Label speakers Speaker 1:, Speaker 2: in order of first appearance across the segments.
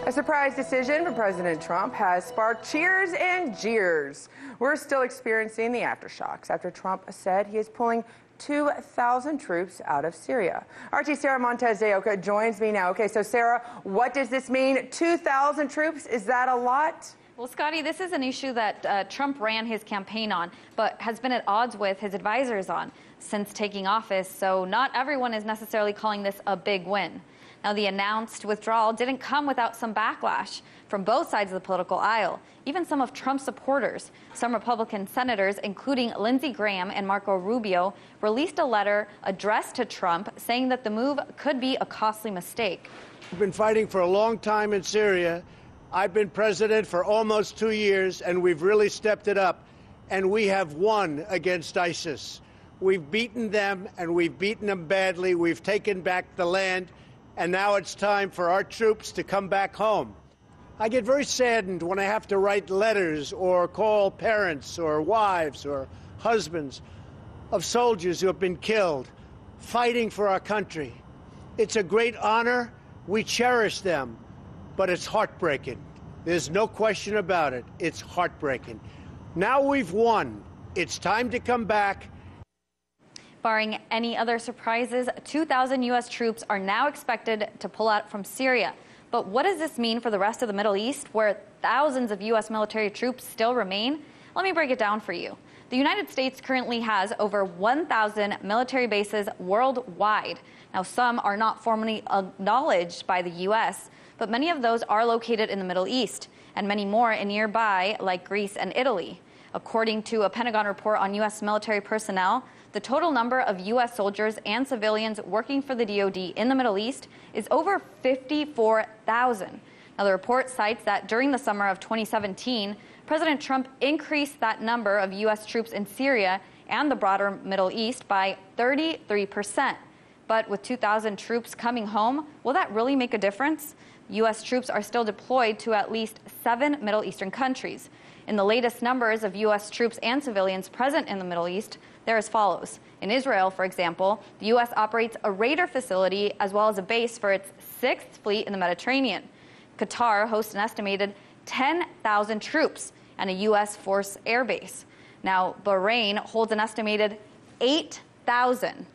Speaker 1: A surprise decision from President Trump has sparked cheers and jeers. We're still experiencing the aftershocks after Trump said he is pulling 2,000 troops out of Syria. RT's Sarah Montez de Oca joins me now. Okay, so Sarah, what does this mean? 2,000 troops, is that a lot?
Speaker 2: Well, Scotty, this is an issue that Trump ran his campaign on, but has been at odds with his advisors on since taking office, so not everyone is necessarily calling this a big win. Now, the announced withdrawal didn't come without some backlash from both sides of the political aisle, even some of Trump's supporters. Some Republican senators, including Lindsey Graham and Marco Rubio, released a letter addressed to Trump saying that the move could be a costly mistake.
Speaker 3: We've been fighting for a long time in Syria. I've been president for almost 2 years, and we've really stepped it up. And we have won against ISIS. We've beaten them, and we've beaten them badly. We've taken back the land. And now it's time for our troops to come back home. I get very saddened when I have to write letters or call parents or wives or husbands of soldiers who have been killed fighting for our country. It's a great honor. We cherish them, but it's heartbreaking. There's no question about it. It's heartbreaking. Now we've won. It's time to come back.
Speaker 2: Barring any other surprises, 2,000 U.S. troops are now expected to pull out from Syria. But what does this mean for the rest of the Middle East, where thousands of U.S. military troops still remain? Let me break it down for you. The United States currently has over 1,000 military bases worldwide. Now, some are not formally acknowledged by the U.S., but many of those are located in the Middle East, and many more in nearby, like Greece and Italy. According to a Pentagon report on U.S. military personnel, the total number of U.S. soldiers and civilians working for the DoD in the Middle East is over 54,000. Now, the report cites that during the summer of 2017, President Trump increased that number of U.S. troops in Syria and the broader Middle East by 33%. But with 2,000 troops coming home, will that really make a difference? U.S. troops are still deployed to at least 7 Middle Eastern countries. In the latest numbers of U.S. troops and civilians present in the Middle East, they're as follows. In Israel, for example, the U.S. operates a radar facility as well as a base for its 6th Fleet in the Mediterranean. Qatar hosts an estimated 10,000 troops and a U.S. force air base. Now, Bahrain holds an estimated 8,000,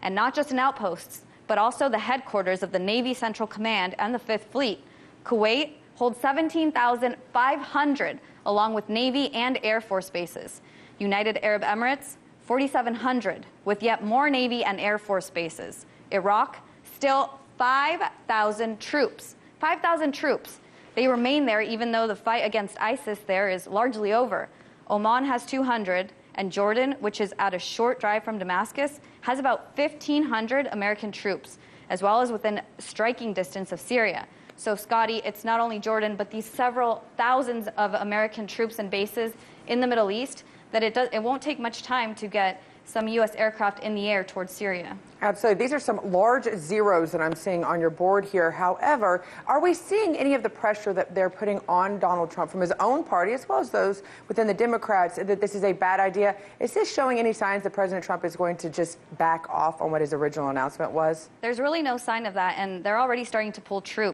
Speaker 2: and not just in outposts, but also the headquarters of the Navy Central Command and the 5th Fleet. Kuwait holds 17,500, along with Navy and Air Force bases. United Arab Emirates, 4,700, with yet more Navy and Air Force bases. Iraq, still 5,000 troops. 5,000 troops. They remain there even though the fight against ISIS there is largely over. Oman has 200, and Jordan, which is at a short drive from Damascus, has about 1,500 American troops, as well as within striking distance of Syria. So, Scotty, it's not only Jordan, but these several thousands of American troops and bases in the Middle East that it won't take much time to get some U.S. aircraft in the air towards Syria.
Speaker 1: Absolutely. These are some large zeros that I'm seeing on your board here. However, are we seeing any of the pressure that they're putting on Donald Trump from his own party, as well as those within the Democrats, that this is a bad idea? Is this showing any signs that President Trump is going to just back off on what his original announcement was?
Speaker 2: There's really no sign of that, and they're already starting to pull troops.